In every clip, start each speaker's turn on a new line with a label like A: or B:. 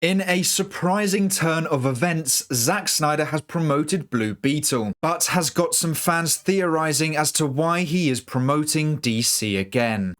A: In a surprising turn of events, Zack Snyder has promoted Blue Beetle, but has got some fans theorizing as to why he is promoting DC again.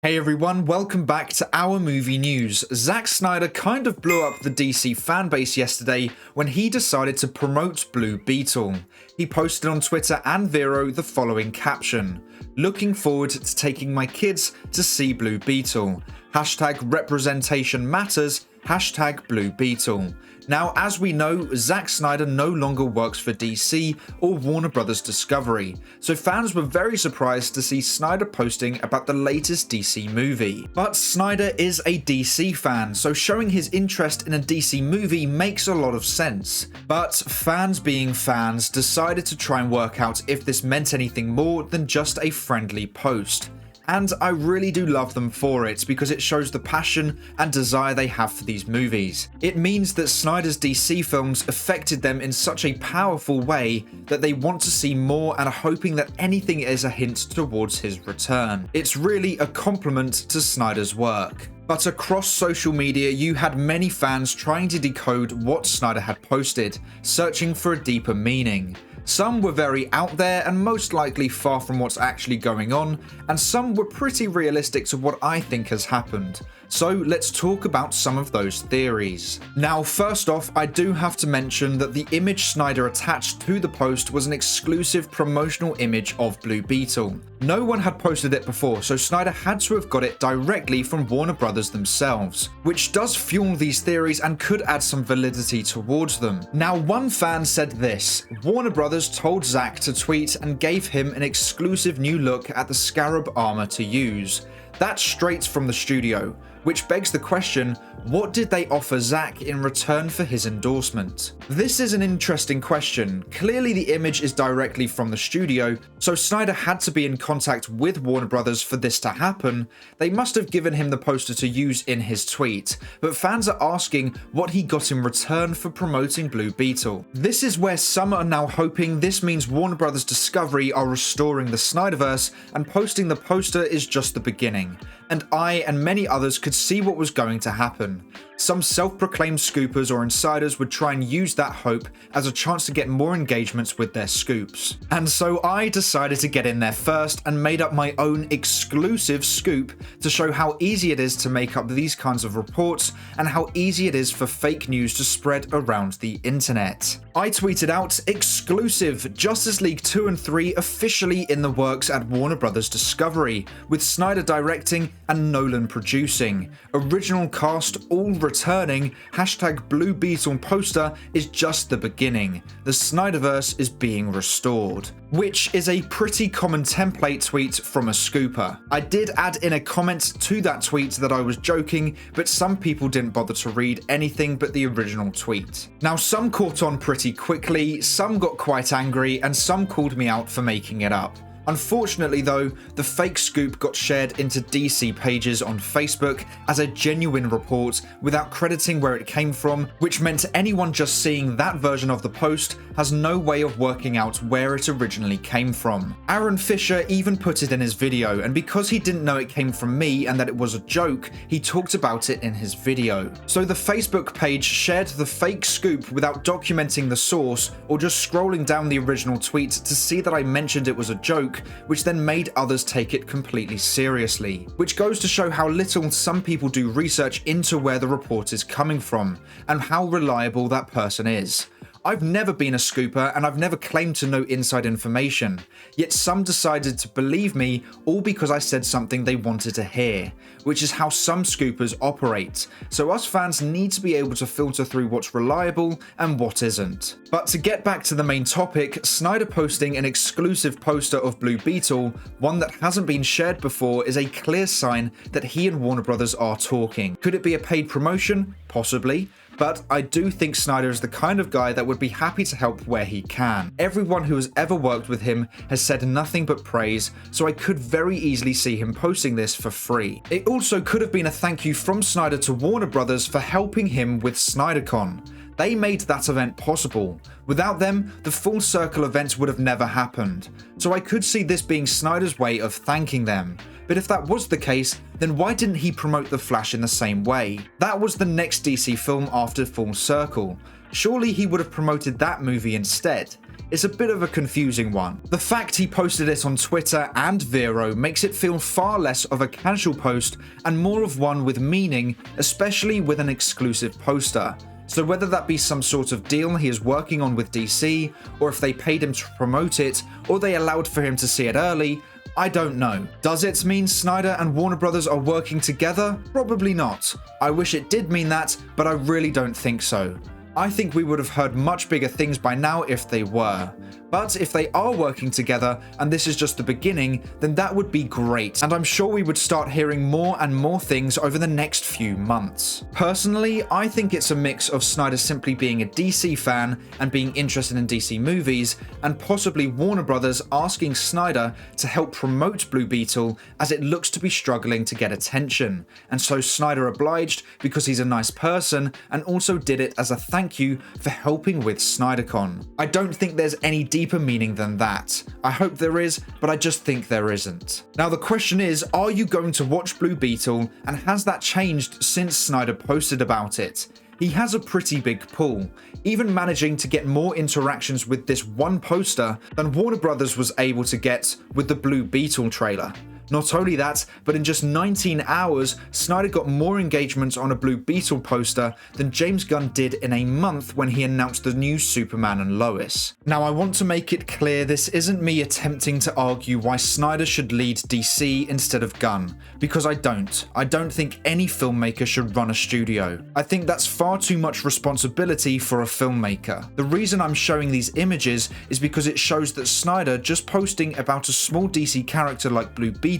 A: Hey everyone, welcome back to our movie news. Zack Snyder kind of blew up the DC fanbase yesterday when he decided to promote Blue Beetle. He posted on Twitter and Vero the following caption: "Looking forward to taking my kids to see Blue Beetle. Hashtag representation matters. Hashtag Blue Beetle." Now, as we know, Zack Snyder no longer works for DC or Warner Bros. Discovery, so fans were very surprised to see Snyder posting about the latest DC movie. But Snyder is a DC fan, so showing his interest in a DC movie makes a lot of sense. But fans being fans decided to try and work out if this meant anything more than just a friendly post. And I really do love them for it because it shows the passion and desire they have for these movies. It means that Snyder's DC films affected them in such a powerful way that they want to see more and are hoping that anything is a hint towards his return. It's really a compliment to Snyder's work. But across social media, you had many fans trying to decode what Snyder had posted, searching for a deeper meaning. Some were very out there and most likely far from what's actually going on, and some were pretty realistic to what I think has happened. So let's talk about some of those theories. Now, first off, I do have to mention that the image Snyder attached to the post was an exclusive promotional image of Blue Beetle. No one had posted it before, so Snyder had to have got it directly from Warner Bros. Themselves, which does fuel these theories and could add some validity towards them. Now, one fan said this: Warner Bros. Told Zack to tweet and gave him an exclusive new look at the Scarab armor to use. That's straight from the studio, which begs the question, what did they offer Zack in return for his endorsement? This is an interesting question. Clearly the image is directly from the studio, so Snyder had to be in contact with Warner Bros. For this to happen. They must have given him the poster to use in his tweet, but fans are asking what he got in return for promoting Blue Beetle. This is where some are now hoping this means Warner Bros. Discovery are restoring the Snyderverse, and posting the poster is just the beginning. And I and many others could see what was going to happen. Some self-proclaimed scoopers or insiders would try and use that hope as a chance to get more engagements with their scoops. And so I decided to get in there first and made up my own exclusive scoop to show how easy it is to make up these kinds of reports and how easy it is for fake news to spread around the internet. I tweeted out, "Exclusive, Justice League 2 and 3 officially in the works at Warner Bros. Discovery, with Snyder directing and Nolan producing. Original cast all returning. Hashtag Blue Beetle poster is just the beginning. The Snyderverse is being restored." Which is a pretty common template tweet from a scooper. I did add in a comment to that tweet that I was joking, but some people didn't bother to read anything but the original tweet. Now, some caught on pretty quickly, some got quite angry, and some called me out for making it up. Unfortunately though, the fake scoop got shared into DC pages on Facebook as a genuine report without crediting where it came from, which meant anyone just seeing that version of the post has no way of working out where it originally came from. Aaron Fisher even put it in his video, and because he didn't know it came from me and that it was a joke, he talked about it in his video. So the Facebook page shared the fake scoop without documenting the source or just scrolling down the original tweet to see that I mentioned it was a joke, which then made others take it completely seriously. Which goes to show how little some people do research into where the report is coming from, and how reliable that person is. I've never been a scooper and I've never claimed to know inside information, yet some decided to believe me all because I said something they wanted to hear, which is how some scoopers operate, so us fans need to be able to filter through what's reliable and what isn't. But to get back to the main topic, Snyder posting an exclusive poster of Blue Beetle, one that hasn't been shared before, is a clear sign that he and Warner Bros. Are talking. Could it be a paid promotion? Possibly. But I do think Snyder is the kind of guy that would be happy to help where he can. Everyone who has ever worked with him has said nothing but praise, so I could very easily see him posting this for free. It also could have been a thank you from Snyder to Warner Bros. For helping him with SnyderCon. They made that event possible. Without them, the Full Circle event would have never happened. So I could see this being Snyder's way of thanking them. But if that was the case, then why didn't he promote The Flash in the same way? That was the next DC film after Full Circle. Surely he would have promoted that movie instead. It's a bit of a confusing one. The fact he posted it on Twitter and Vero makes it feel far less of a casual post and more of one with meaning, especially with an exclusive poster. So whether that be some sort of deal he is working on with DC, or if they paid him to promote it, or they allowed for him to see it early, I don't know. Does it mean Snyder and Warner Brothers are working together? Probably not. I wish it did mean that, but I really don't think so. I think we would have heard much bigger things by now if they were. But if they are working together and this is just the beginning, then that would be great, and I'm sure we would start hearing more and more things over the next few months. Personally, I think it's a mix of Snyder simply being a DC fan and being interested in DC movies, and possibly Warner Brothers asking Snyder to help promote Blue Beetle as it looks to be struggling to get attention. And so Snyder obliged because he's a nice person and also did it as a thank you for helping with SnyderCon. I don't think there's any deeper meaning than that. I hope there is, but I just think there isn't. Now the question is, are you going to watch Blue Beetle, and has that changed since Snyder posted about it? He has a pretty big pull, even managing to get more interactions with this one poster than Warner Brothers was able to get with the Blue Beetle trailer. Not only that, but in just 19 hours, Snyder got more engagement on a Blue Beetle poster than James Gunn did in a month when he announced the new Superman and Lois. Now I want to make it clear this isn't me attempting to argue why Snyder should lead DC instead of Gunn, because I don't. I don't think any filmmaker should run a studio. I think that's far too much responsibility for a filmmaker. The reason I'm showing these images is because it shows that Snyder just posting about a small DC character like Blue Beetle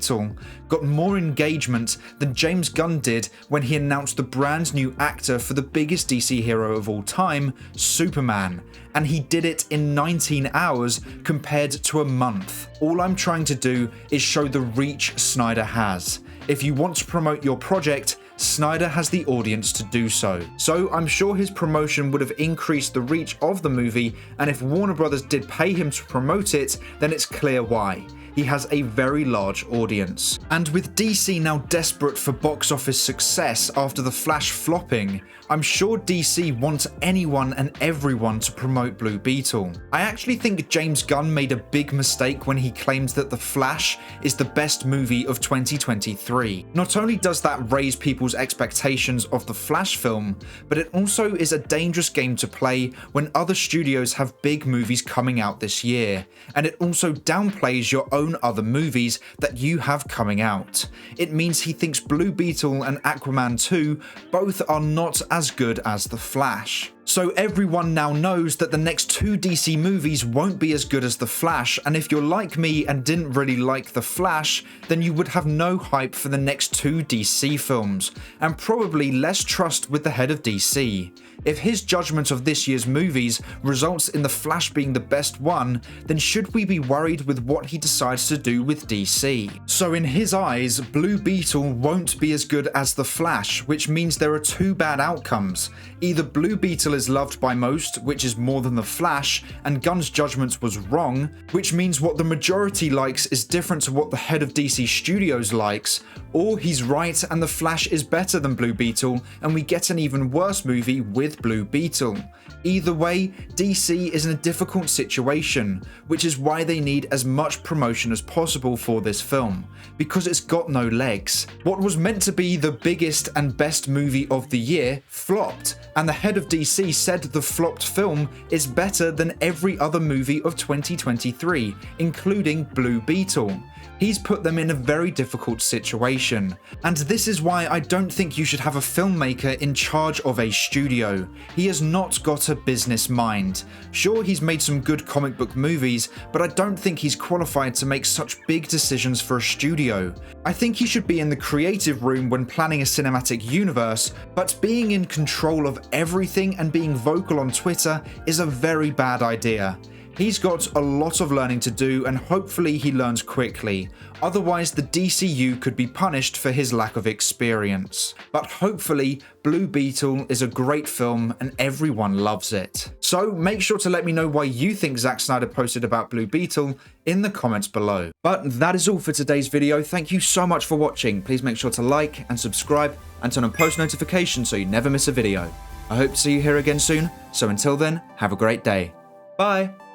A: got more engagement than James Gunn did when he announced the brand new actor for the biggest DC hero of all time, Superman. And he did it in 19 hours compared to a month. All I'm trying to do is show the reach Snyder has. If you want to promote your project, Snyder has the audience to do so. So I'm sure his promotion would have increased the reach of the movie, and if Warner Brothers did pay him to promote it, then it's clear why. He has a very large audience. And with DC now desperate for box office success after The Flash flopping, I'm sure DC wants anyone and everyone to promote Blue Beetle. I actually think James Gunn made a big mistake when he claimed that The Flash is the best movie of 2023. Not only does that raise people's expectations of the Flash film, but it also is a dangerous game to play when other studios have big movies coming out this year, and it also downplays your own other movies that you have coming out. It means he thinks Blue Beetle and Aquaman 2 both are not as good as The Flash. So everyone now knows that the next two DC movies won't be as good as The Flash, and if you're like me and didn't really like The Flash, then you would have no hype for the next two DC films, and probably less trust with the head of DC. If his judgment of this year's movies results in The Flash being the best one, then should we be worried with what he decides to do with DC? So in his eyes, Blue Beetle won't be as good as The Flash, which means there are two bad outcomes. Either Blue Beetle is loved by most, which is more than The Flash, and Gunn's judgment was wrong, which means what the majority likes is different to what the head of DC Studios likes, or he's right and The Flash is better than Blue Beetle and we get an even worse movie with Blue Beetle. Either way, DC is in a difficult situation, which is why they need as much promotion as possible for this film, because it's got no legs. What was meant to be the biggest and best movie of the year flopped, and the head of DC said the flopped film is better than every other movie of 2023, including Blue Beetle. He's put them in a very difficult situation, and this is why I don't think you should have a filmmaker in charge of a studio. He has not got a business mind. Sure, he's made some good comic book movies, but I don't think he's qualified to make such big decisions for a studio. I think he should be in the creative room when planning a cinematic universe, but being in control of everything and being vocal on Twitter is a very bad idea. He's got a lot of learning to do, and hopefully he learns quickly. Otherwise, the DCU could be punished for his lack of experience. But hopefully, Blue Beetle is a great film and everyone loves it. So make sure to let me know why you think Zack Snyder posted about Blue Beetle in the comments below. But that is all for today's video. Thank you so much for watching. Please make sure to like and subscribe and turn on post notifications so you never miss a video. I hope to see you here again soon. So until then, have a great day. Bye.